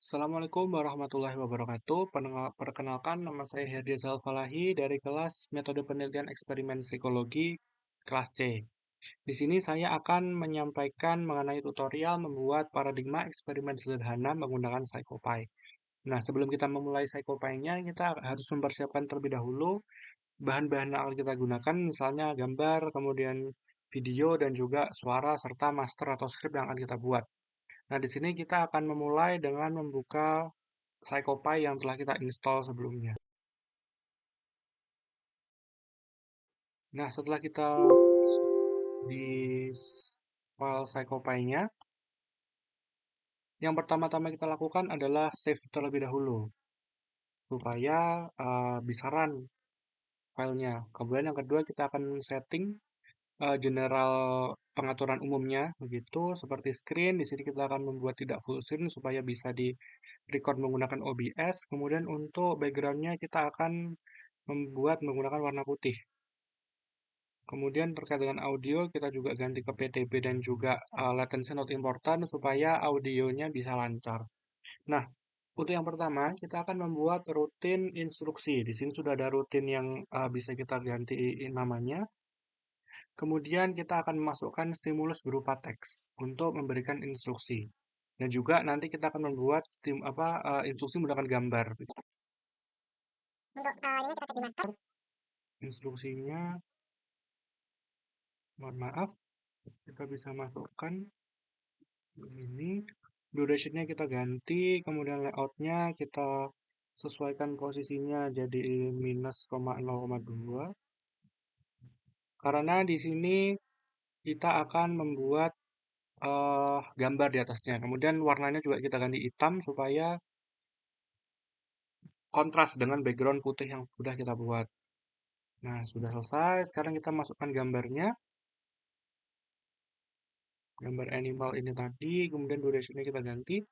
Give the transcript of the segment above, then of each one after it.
Assalamualaikum warahmatullahi wabarakatuh. Perkenalkan, nama saya Herdi Falahi dari kelas Metode Penelitian Eksperimen Psikologi kelas C. Di sini saya akan menyampaikan mengenai tutorial membuat paradigma eksperimen sederhana menggunakan PsychoPy. Nah, sebelum kita memulai PsychoPy-nya, kita harus mempersiapkan terlebih dahulu bahan-bahan yang akan kita gunakan, misalnya gambar, kemudian video, dan juga suara, serta master atau script yang akan kita buat. Nah, di sini kita akan memulai dengan membuka PsychoPy yang telah kita install sebelumnya. Nah, setelah kita masuk di file PsychoPy-nya, yang pertama-tama kita lakukan adalah save terlebih dahulu, supaya bisa run filenya. Kemudian yang kedua kita akan setting general pengaturan umumnya, begitu seperti screen. Di sini kita akan membuat tidak full screen supaya bisa di record menggunakan OBS. Kemudian untuk backgroundnya kita akan membuat menggunakan warna putih. Kemudian terkait dengan audio, kita juga ganti ke PTB dan juga latency not important supaya audionya bisa lancar. Nah, untuk yang pertama, kita akan membuat rutin instruksi. Di sini sudah ada rutin yang bisa kita ganti namanya. Kemudian kita akan memasukkan stimulus berupa teks untuk memberikan instruksi. Dan juga nanti kita akan membuat instruksi menggunakan gambar. Untuk ini kita cek di master. Instruksinya, mohon maaf, kita bisa masukkan ini. Durationnya kita ganti, kemudian layoutnya kita sesuaikan posisinya jadi minus, 0,2. Karena di sini kita akan membuat gambar di atasnya. Kemudian warnanya juga kita ganti hitam supaya kontras dengan background putih yang sudah kita buat. Nah, sudah selesai. Sekarang kita masukkan gambarnya. Gambar animal ini tadi, kemudian durationnya kita ganti.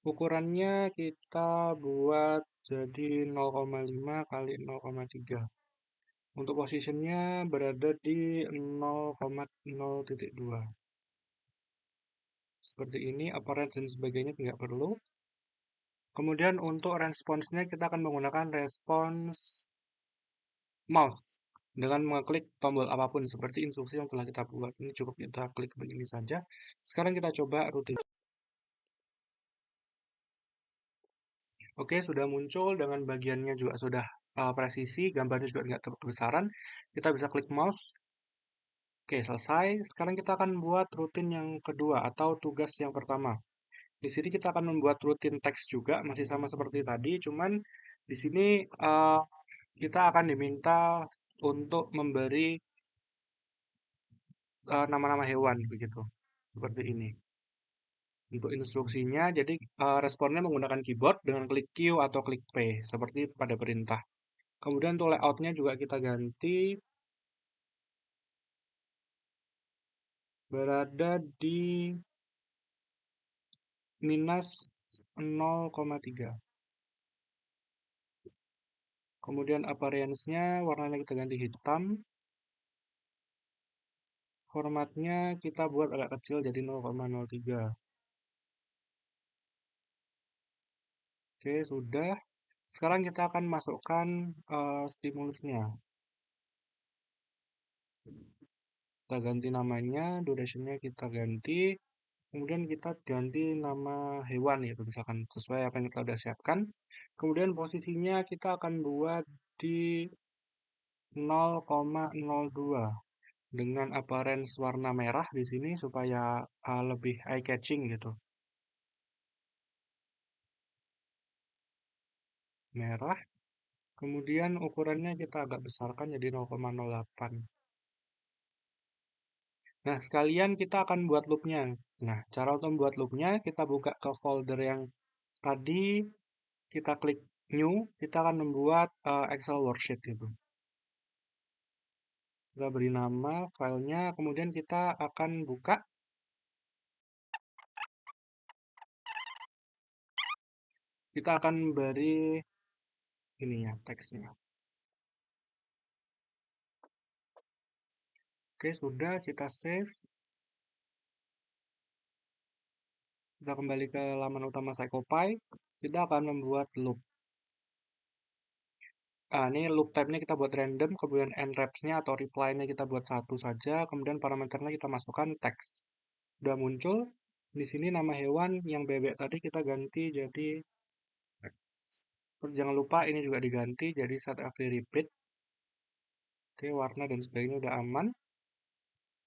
Ukurannya kita buat jadi 0,5 kali 0,3. Untuk posisinya berada di 0,0.2. Seperti ini, apparent dan sebagainya tidak perlu. Kemudian untuk responsnya kita akan menggunakan respons mouse dengan mengklik tombol apapun seperti instruksi yang telah kita buat. Ini cukup kita klik begini saja. Sekarang kita coba rutin. Oke, sudah muncul dengan bagiannya juga sudah presisi, gambarnya juga tidak terlalu kebesaran. Kita bisa klik mouse. Oke, selesai. Sekarang kita akan buat rutin yang kedua atau tugas yang pertama. Di sini kita akan membuat rutin teks juga, masih sama seperti tadi, cuman di sini kita akan diminta untuk memberi nama-nama hewan begitu. Seperti ini. Untuk instruksinya, jadi responnya menggunakan keyboard dengan klik Q atau klik P, seperti pada perintah. Kemudian untuk layoutnya juga kita ganti berada di minus 0,3. Kemudian appearance-nya warnanya kita ganti hitam. Formatnya kita buat agak kecil jadi 0,03. Oke, sudah. Sekarang kita akan masukkan stimulusnya. Kita ganti namanya, durationnya kita ganti. Kemudian kita ganti nama hewan yaitu misalkan sesuai apa yang kita udah siapkan. Kemudian posisinya kita akan buat di 0,02 dengan appearance warna merah di sini supaya lebih eye catching gitu. Merah. Kemudian ukurannya kita agak besarkan jadi 0,08. Nah, sekalian kita akan buat loopnya. Nah, cara untuk membuat loopnya, kita buka ke folder yang tadi, kita klik new, kita akan membuat Excel worksheet gitu. Kita beri nama filenya, kemudian kita akan buka. Kita akan beri ini ya, teksnya. Oke, sudah kita save. Kita kembali ke laman utama PsychoPy. kita akan membuat loop. Ini loop type-nya kita buat random, kemudian nReps-nya atau reply-nya kita buat satu saja, kemudian parameternya kita masukkan teks. Udah muncul, di sini nama hewan yang bebek tadi kita ganti jadi teks. Terus jangan lupa ini juga diganti jadi set every repeat. Oke, warna dan sebagainya udah aman.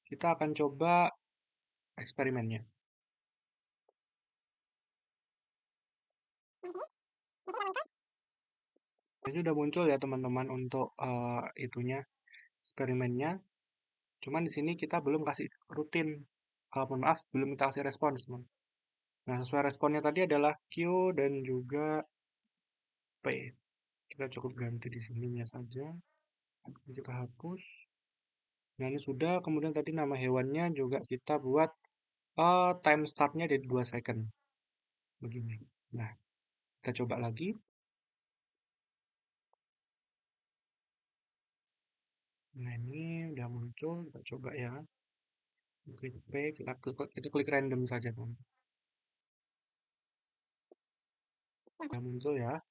Kita akan coba eksperimennya. Ini udah muncul ya teman-teman untuk itunya eksperimennya. Cuman di sini kita belum kasih rutin. Mohon maaf, belum kita kasih respons, teman. Nah, sesuai responnya tadi adalah Q dan juga P. Kita cukup ganti di sininya saja. Kita hapus. Nah, ini sudah. Kemudian tadi nama hewannya juga kita buat time startnya di 2 second. Begini. Nah, kita coba lagi. Nah, ini udah muncul. Kita coba ya. Klik P, kita klik random saja, teman. Udah muncul ya.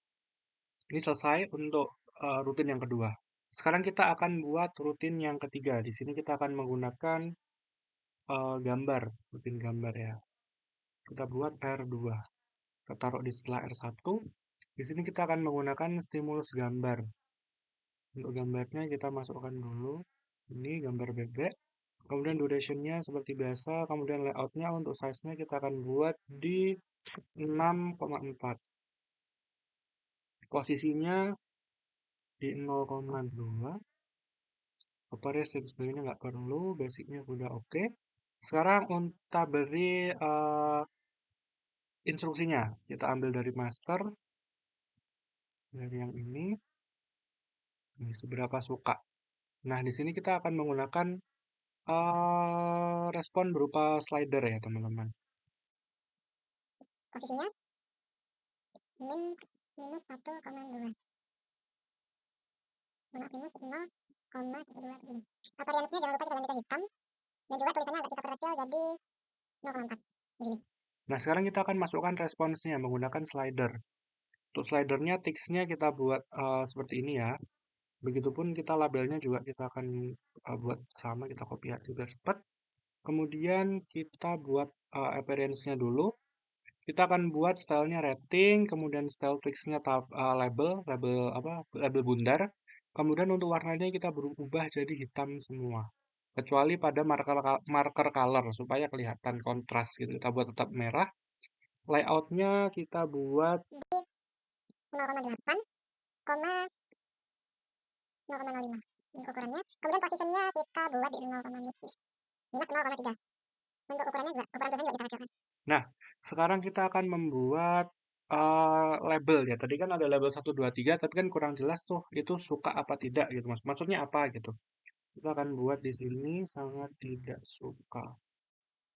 Ini selesai untuk rutin yang kedua. Sekarang kita akan buat rutin yang ketiga. Di sini kita akan menggunakan gambar, rutin gambar ya. Kita buat R2. Kita taruh di setelah R1. Di sini kita akan menggunakan stimulus gambar. Untuk gambarnya kita masukkan dulu. Ini gambar bebek. Kemudian durationnya seperti biasa. Kemudian layoutnya untuk size-nya kita akan buat di 6,4. Posisinya di 0,2. Operation dan sebagainya nggak perlu, basicnya udah oke. Sekarang kita beri instruksinya. Kita ambil dari master, dari yang ini seberapa suka. Nah, di sini kita akan menggunakan respon berupa slider ya, teman-teman. Posisinya minus 1,2. Minus 0,123. Variansinya jangan lupa kita ganti ke hitam. Dan juga tulisannya agak kita perkecil jadi 0,4. Begini. Nah, sekarang kita akan masukkan responsnya menggunakan slider. Untuk slidernya, text-nya kita buat seperti ini ya. Begitupun kita labelnya juga kita akan buat sama, kita copy aja biar cepat. Kemudian kita buat appearance-nya dulu. Kita akan buat stylenya rating, kemudian style text-nya label bundar. Kemudian untuk warnanya kita berubah jadi hitam semua. Kecuali pada marker color supaya kelihatan kontras gitu. Kita buat tetap merah. Layoutnya kita buat 0,8, 0,05 untuk ukurannya. Kemudian positionnya kita buat di 0, minus 0,3. Untuk ukurannya juga, ukuran tulisannya juga kita kecilkan. Nah, sekarang kita akan membuat label ya. Tadi kan ada label 1, 2, 3, tapi kan kurang jelas tuh itu suka apa tidak gitu. Maksudnya apa gitu. Kita akan buat di sini sangat tidak suka.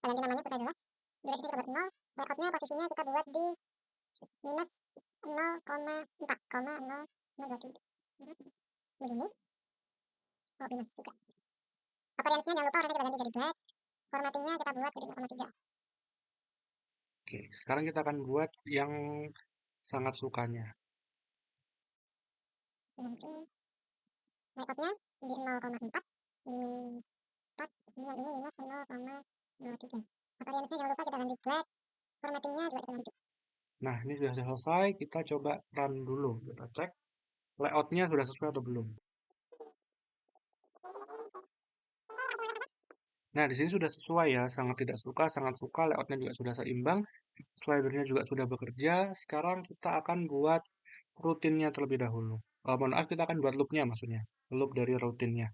Ganti namanya supaya jelas. Durasi kita buat 0. Layoutnya posisinya kita buat di minus 0,4,0023. Begini. Oh, minus juga. Appearance-nya jangan lupa warnanya kita ganti jadi black. Formattingnya kita buat jadi 0,3. Oke, sekarang kita akan buat yang sangat sukanya. Layoutnya di 0,4. 4, kemudian ini minus 0,03. Appearance-nya jangan lupa kita ganti black. Formattingnya juga kita ganti. Nah, ini sudah selesai. Kita coba run dulu. Kita cek layoutnya sudah sesuai atau belum. Nah, di sini sudah sesuai ya, sangat tidak suka, sangat suka, layoutnya juga sudah seimbang, slidernya juga sudah bekerja. Sekarang kita akan buat rutinnya terlebih dahulu. Mohon maaf, kita akan buat loopnya maksudnya, loop dari rutinnya.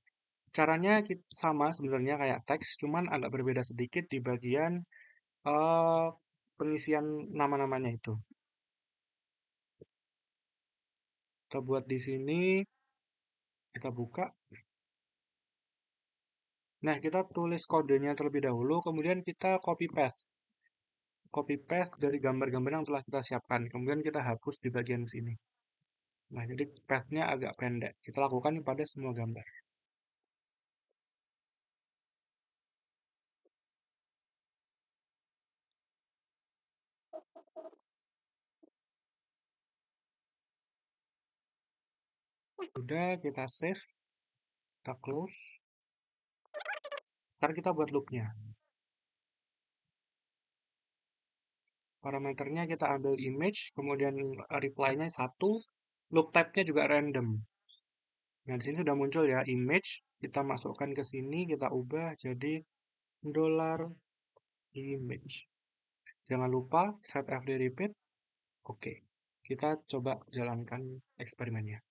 Caranya sama sebenarnya kayak teks, cuman agak berbeda sedikit di bagian pengisian nama-namanya itu. Kita buat di sini, kita buka. Nah, kita tulis kodenya terlebih dahulu, kemudian kita copy paste. Copy paste dari gambar-gambar yang telah kita siapkan. Kemudian kita hapus di bagian sini. Nah, jadi paste-nya agak pendek. Kita lakukan pada semua gambar. Sudah, kita save, kita close. Sekarang kita buat loopnya. Parameternya kita ambil image, kemudian reply-nya 1, loop type-nya juga random. Nah, di sini sudah muncul ya image, kita masukkan ke sini, kita ubah jadi $image. Jangan lupa set fd repeat. Oke, kita coba jalankan eksperimennya.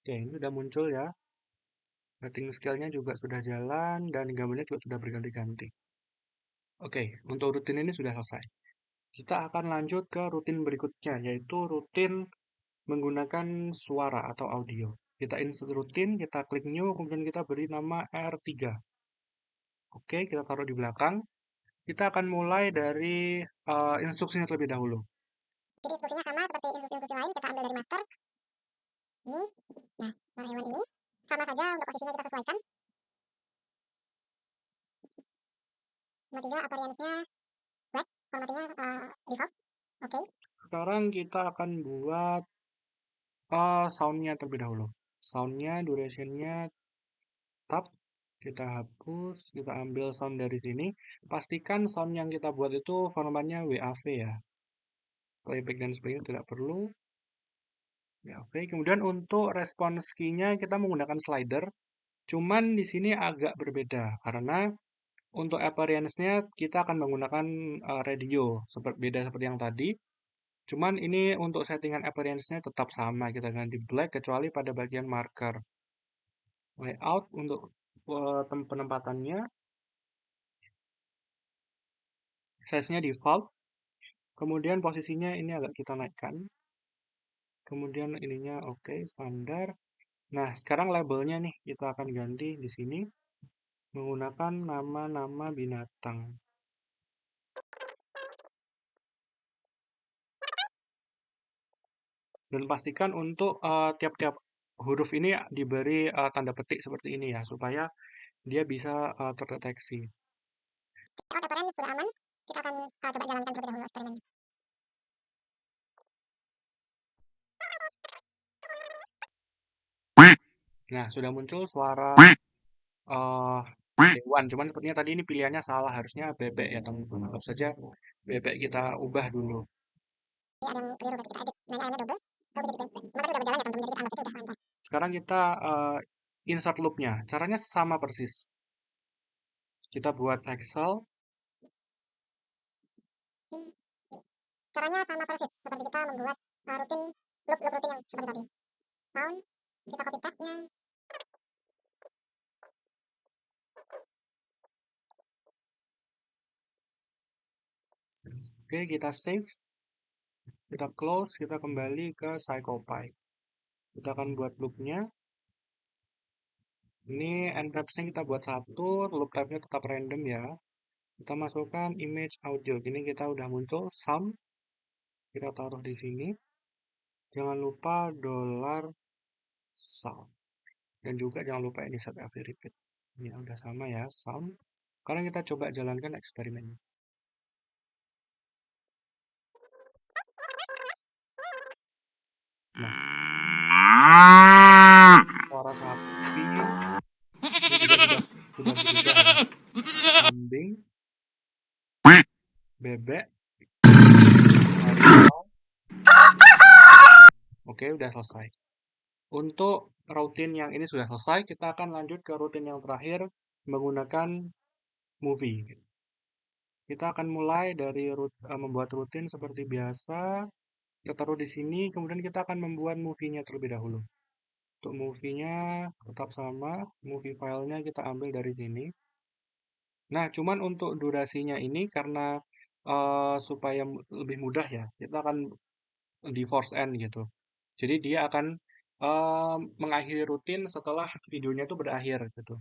Oke, ini sudah muncul ya. Setting scale-nya juga sudah jalan dan gambarnya juga sudah berganti-ganti. Oke, untuk rutin ini sudah selesai. Kita akan lanjut ke rutin berikutnya, yaitu rutin menggunakan suara atau audio. Kita insert rutin, kita klik new, kemudian kita beri nama R3. Oke, kita taruh di belakang. Kita akan mulai dari instruksinya terlebih dahulu. Jadi instruksinya sama seperti instruksi-instruksi lain, kita ambil dari master. Ini, nah, suara hewan ini. Sama saja untuk posisinya kita sesuaikan. Nomor 3, appearance-nya black, formattingnya default. Oke. Sekarang kita akan buat sound-nya terlebih dahulu. Sound-nya, duration-nya tetap. Kita hapus, kita ambil sound dari sini. Pastikan sound yang kita buat itu formatnya WAV ya. Playback dan sebagainya tidak perlu. WAV. Kemudian untuk response key-nya kita menggunakan slider. Cuman di sini agak berbeda karena untuk appearance-nya kita akan menggunakan radio, beda seperti yang tadi. Cuman ini untuk settingan appearance-nya tetap sama, kita ganti black kecuali pada bagian marker. Layout untuk penempatannya, size-nya default. Kemudian posisinya ini agak kita naikkan. Kemudian ininya oke, standar. Nah, sekarang labelnya nih kita akan ganti di sini menggunakan nama-nama binatang. Dan pastikan untuk tiap-tiap huruf ini diberi tanda petik seperti ini ya, supaya dia bisa terdeteksi. Layout appearance sudah aman. Kita akan coba jalankan terlebih dahulu eksperimennya. Nah, sudah muncul suara hewan. Cuman sepertinya tadi ini pilihannya salah, harusnya bebek ya teman-teman. Anggap saja bebek kita ubah dulu. Ini ada yang keliru berarti kita edit nilai ayamnya double. Kalau bisa bebek. Memang tadi udah berjalan ya teman-teman, jadi kita anggap saja sudah lancar. Sekarang kita insert loop-nya. Caranya sama persis. Kita buat Excel. Caranya sama persis seperti kita membuat rutin loop rutin yang seperti tadi. Sound, kita copy text-nya. Oke, kita save. Kita close, kita kembali ke CyclePy. Kita akan buat loop-nya. Ini enwraps-nya kita buat 1, loop type-nya tetap random ya. Kita masukkan image audio. Ini kita udah muncul sound. Kita taruh di sini. Jangan lupa $sound. Dan juga jangan lupa ini set every repeat. Ini udah sama ya, sound. Sekarang kita coba jalankan eksperimennya. Nah, suara sapi ini juga sudah berubah ya. Kambing, bebek, harimau. Oke, udah selesai. Untuk rutin yang ini sudah selesai, kita akan lanjut ke rutin yang terakhir menggunakan movie. Kita akan mulai dari membuat rutin seperti biasa. Kita taruh di sini, kemudian kita akan membuat movie-nya terlebih dahulu. Untuk movie-nya tetap sama, movie filenya kita ambil dari sini. Nah, cuman untuk durasinya ini karena supaya lebih mudah ya, kita akan di force end gitu. Jadi dia akan mengakhiri rutin setelah videonya itu berakhir gitu.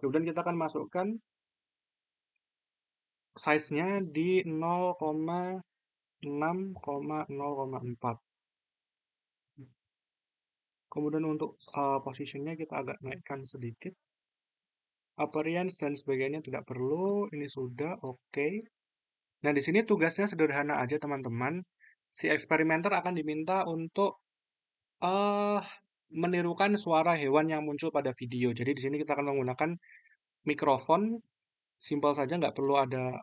Kemudian kita akan masukkan size-nya di 0,6,0,4. Kemudian untuk positionnya kita agak naikkan sedikit. Appearance dan sebagainya tidak perlu. Ini sudah oke. Nah, di sini tugasnya sederhana aja teman-teman. si eksperimenter akan diminta untuk eh menirukan suara hewan yang muncul pada video. Jadi di sini kita akan menggunakan mikrofon, simpel saja, nggak perlu ada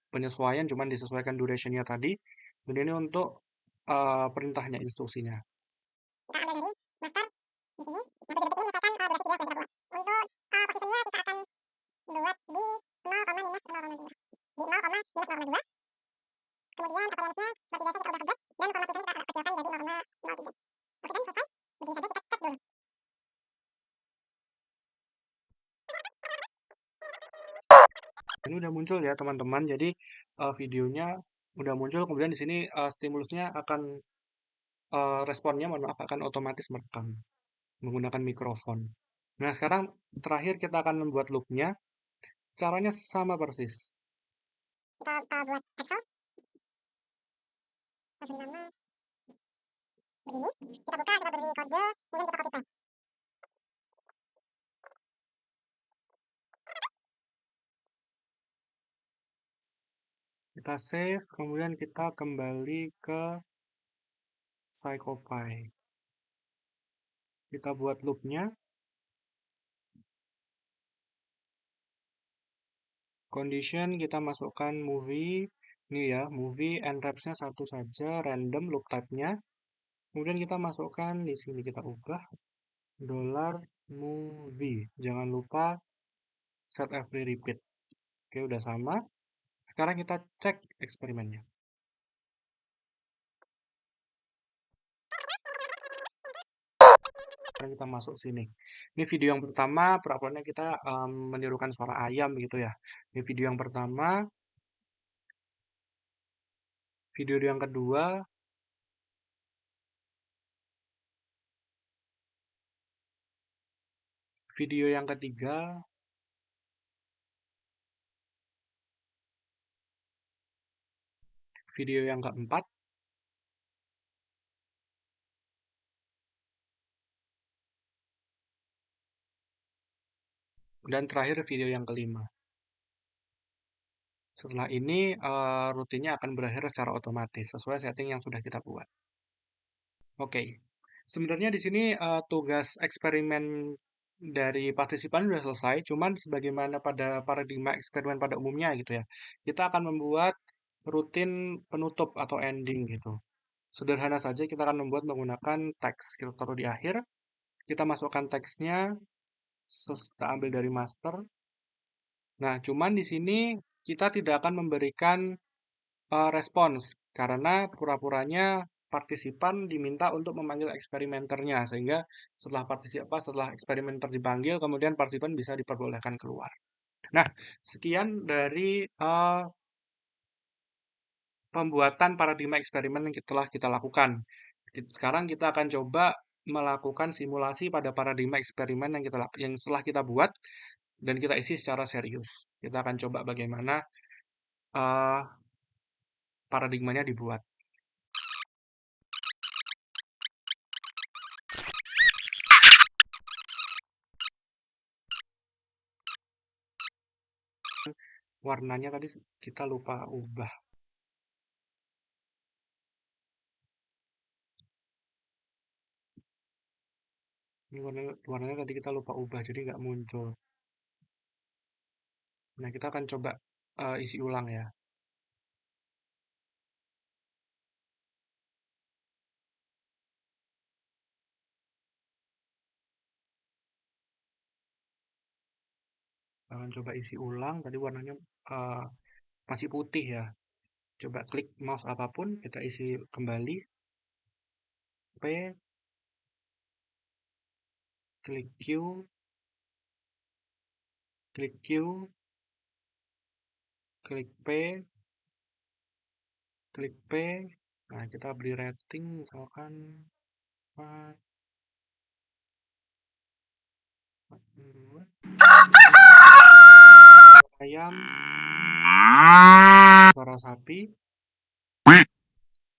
penyesuaian, cuman disesuaikan durationnya tadi. Dan ini untuk perintahnya, instruksinya. Kita ambil dari master di sini. Nah, 7 detik ini menyesuaikan durasi video yang sudah kita buat. Untuk posisinya kita akan buat di 0,-0,2. Di 0,-0,2. Kemudian preferensinya seperti biasa kita udah update dan format tulisannya kita kecilkan jadi 0,03. Oke kan, selesai. Begini saja, kita cek dulu. Ini udah muncul ya teman-teman. Jadi videonya udah muncul. Kemudian di sini stimulusnya akan responnya, mohon maaf, akan otomatis merekam menggunakan mikrofon. Nah sekarang terakhir kita akan membuat loopnya. Caranya sama persis. Kita buat Excel. Harus beri nama begini. Kita buka, kita beri kode, kemudian kita copy paste. Kita save, kemudian kita kembali ke PsychoPy. Kita buat loopnya. Condition kita masukkan movie. Ini ya, movie and reps-nya satu saja, random loop type-nya. Kemudian kita masukkan di sini, kita ubah $movie. Jangan lupa set every repeat. Oke, udah sama. Sekarang kita cek eksperimennya. Sekarang kita masuk sini. Ini video yang pertama, perakuannya kita menirukan suara ayam gitu ya. Ini video yang pertama. Video yang kedua. Video yang ketiga. Video yang keempat. Dan terakhir video yang kelima. Setelah ini rutinnya akan berakhir secara otomatis sesuai setting yang sudah kita buat. Oke, sebenarnya di sini tugas eksperimen dari partisipan sudah selesai, cuman sebagaimana pada paradigma eksperimen pada umumnya gitu ya, kita akan membuat rutin penutup atau ending gitu. Sederhana saja, kita akan membuat menggunakan teks. Kita taruh di akhir, kita masukkan teksnya, kita ambil dari master. Nah, cuman di sini kita tidak akan memberikan respons karena pura-puranya partisipan diminta untuk memanggil eksperimenternya sehingga setelah eksperimenter dipanggil kemudian partisipan bisa diperbolehkan keluar. Nah, sekian dari pembuatan paradigma eksperimen yang telah kita lakukan. Sekarang kita akan coba melakukan simulasi pada paradigma eksperimen yang setelah kita buat dan kita isi secara serius. Kita akan coba bagaimana uh, paradigmanya dibuat. Warnanya tadi kita lupa ubah. Ini warnanya tadi kita lupa ubah, jadi nggak muncul. Nah, kita akan coba isi ulang ya. Kita akan coba isi ulang, tadi warnanya masih putih ya. Coba klik mouse apapun, kita isi kembali. P, klik Q, klik Q, klik P, klik P. Nah, kita beri rating misalkan 4, 2, ayam, suara sapi,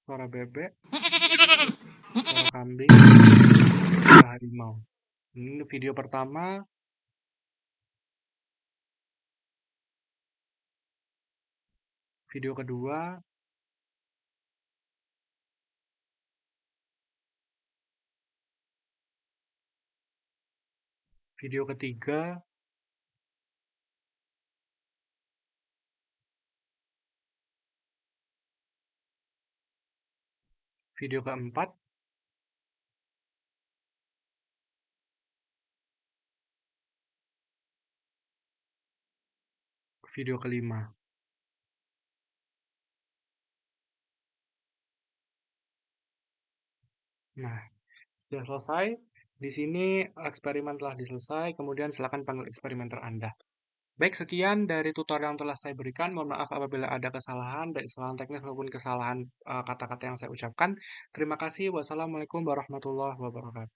suara bebek, suara kambing, suara harimau. Ini video pertama. Video kedua. Video ketiga, video keempat, video kelima. Nah, sudah selesai. Di sini eksperimen telah diselesai, kemudian silakan panggil eksperimenter Anda. Baik, sekian dari tutorial yang telah saya berikan. Mohon maaf apabila ada kesalahan, baik kesalahan teknis maupun kesalahan kata-kata yang saya ucapkan. Terima kasih. Wassalamualaikum warahmatullahi wabarakatuh.